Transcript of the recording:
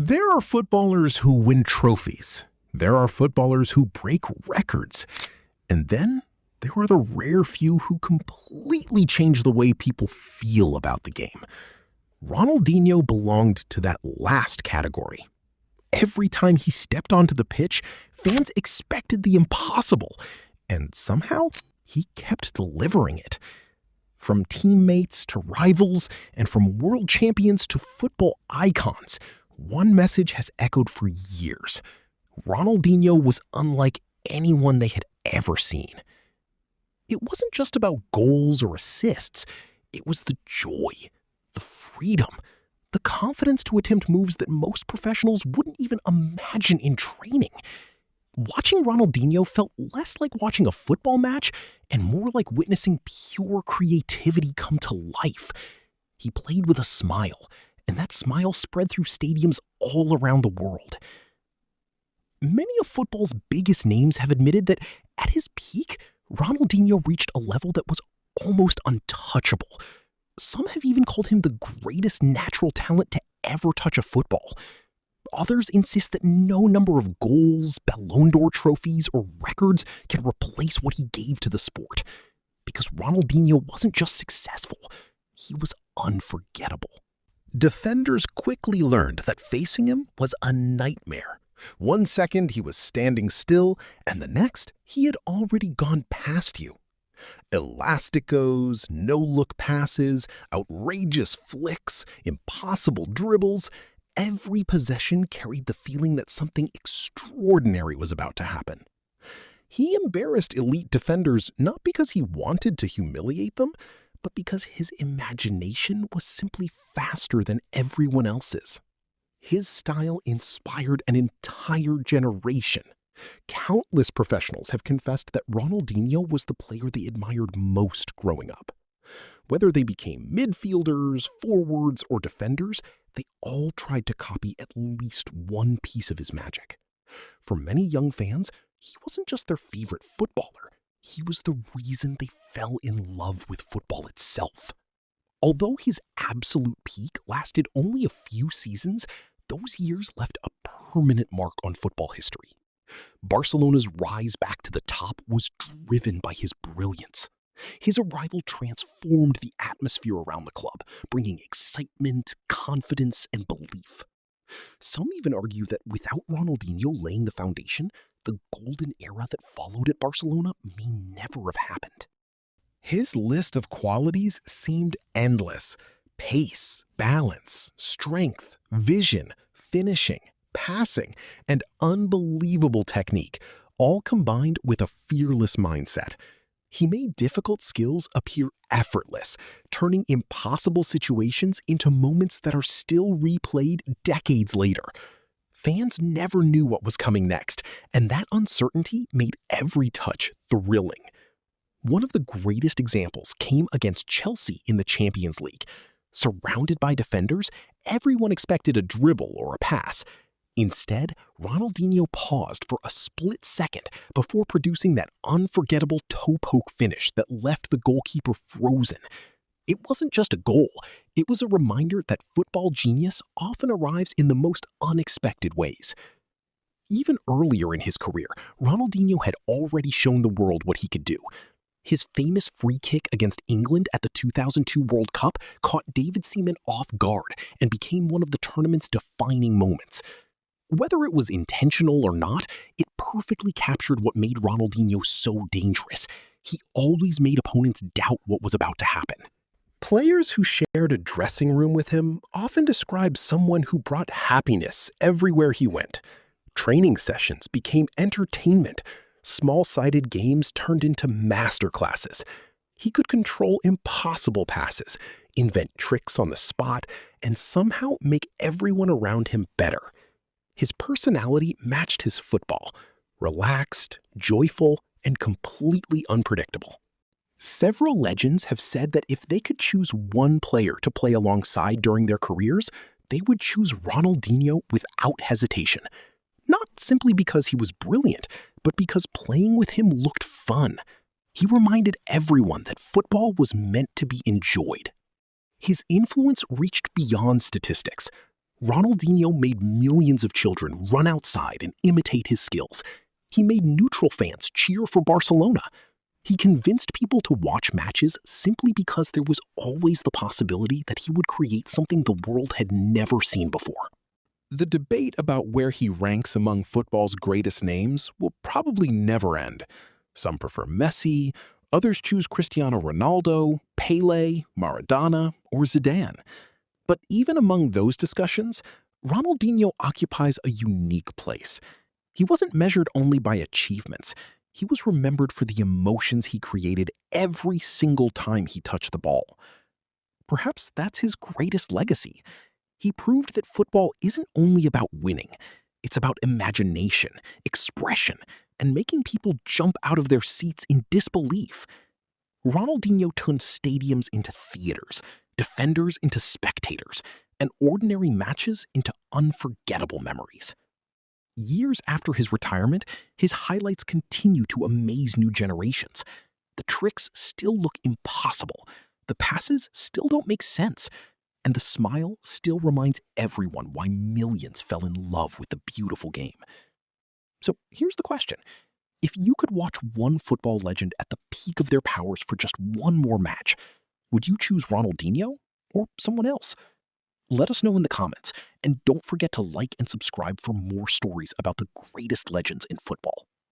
There are footballers who win trophies. There are footballers who break records. And then there are the rare few who completely change the way people feel about the game. Ronaldinho belonged to that last category. Every time he stepped onto the pitch, fans expected the impossible, and somehow he kept delivering it. From teammates to rivals, and from world champions to football icons, one message has echoed for years. Ronaldinho was unlike anyone they had ever seen. It wasn't just about goals or assists. It was the joy, the freedom, the confidence to attempt moves that most professionals wouldn't even imagine in training. Watching Ronaldinho felt less like watching a football match and more like witnessing pure creativity come to life. He played with a smile, and that smile spread through stadiums all around the world. Many of football's biggest names have admitted that at his peak, Ronaldinho reached a level that was almost untouchable. Some have even called him the greatest natural talent to ever touch a football. Others insist that no number of goals, Ballon d'Or trophies, or records can replace what he gave to the sport. Because Ronaldinho wasn't just successful, he was unforgettable. Defenders quickly learned that facing him was a nightmare. 1 second he was standing still, and the next he had already gone past you. Elasticos, no-look passes, outrageous flicks, impossible dribbles. Every possession carried the feeling that something extraordinary was about to happen. He embarrassed elite defenders not because he wanted to humiliate them, but because his imagination was simply faster than everyone else's. His style inspired an entire generation. Countless professionals have confessed that Ronaldinho was the player they admired most growing up. Whether they became midfielders, forwards, or defenders, they all tried to copy at least one piece of his magic. For many young fans, he wasn't just their favorite footballer. He was the reason they fell in love with football itself. Although his absolute peak lasted only a few seasons, those years left a permanent mark on football history. Barcelona's rise back to the top was driven by his brilliance. His arrival transformed the atmosphere around the club, bringing excitement, confidence, and belief. Some even argue that without Ronaldinho laying the foundation, the golden era that followed at Barcelona may never have happened. His list of qualities seemed endless. Pace, balance, strength, vision, finishing, passing, and unbelievable technique, all combined with a fearless mindset. He made difficult skills appear effortless, turning impossible situations into moments that are still replayed decades later. Fans never knew what was coming next, and that uncertainty made every touch thrilling. One of the greatest examples came against Chelsea in the Champions League. Surrounded by defenders, everyone expected a dribble or a pass. Instead, Ronaldinho paused for a split second before producing that unforgettable toe-poke finish that left the goalkeeper frozen. It wasn't just a goal, it was a reminder that football genius often arrives in the most unexpected ways. Even earlier in his career, Ronaldinho had already shown the world what he could do. His famous free kick against England at the 2002 World Cup caught David Seaman off guard and became one of the tournament's defining moments. Whether it was intentional or not, it perfectly captured what made Ronaldinho so dangerous. He always made opponents doubt what was about to happen. Players who shared a dressing room with him often described someone who brought happiness everywhere he went. Training sessions became entertainment. Small-sided games turned into masterclasses. He could control impossible passes, invent tricks on the spot, and somehow make everyone around him better. His personality matched his football, relaxed, joyful, and completely unpredictable. Several legends have said that if they could choose one player to play alongside during their careers, they would choose Ronaldinho without hesitation. Not simply because he was brilliant, but because playing with him looked fun. He reminded everyone that football was meant to be enjoyed. His influence reached beyond statistics. Ronaldinho made millions of children run outside and imitate his skills. He made neutral fans cheer for Barcelona. He convinced people to watch matches simply because there was always the possibility that he would create something the world had never seen before. The debate about where he ranks among football's greatest names will probably never end. Some prefer Messi, others choose Cristiano Ronaldo, Pelé, Maradona, or Zidane. But even among those discussions, Ronaldinho occupies a unique place. He wasn't measured only by achievements. He was remembered for the emotions he created every single time he touched the ball. Perhaps that's his greatest legacy. He proved that football isn't only about winning. It's about imagination, expression, and making people jump out of their seats in disbelief. Ronaldinho turned stadiums into theaters, defenders into spectators, and ordinary matches into unforgettable memories. Years after his retirement, his highlights continue to amaze new generations. The tricks still look impossible, the passes still don't make sense, and the smile still reminds everyone why millions fell in love with the beautiful game. So here's the question. If you could watch one football legend at the peak of their powers for just one more match, would you choose Ronaldinho or someone else? Let us know in the comments, and don't forget to like and subscribe for more stories about the greatest legends in football.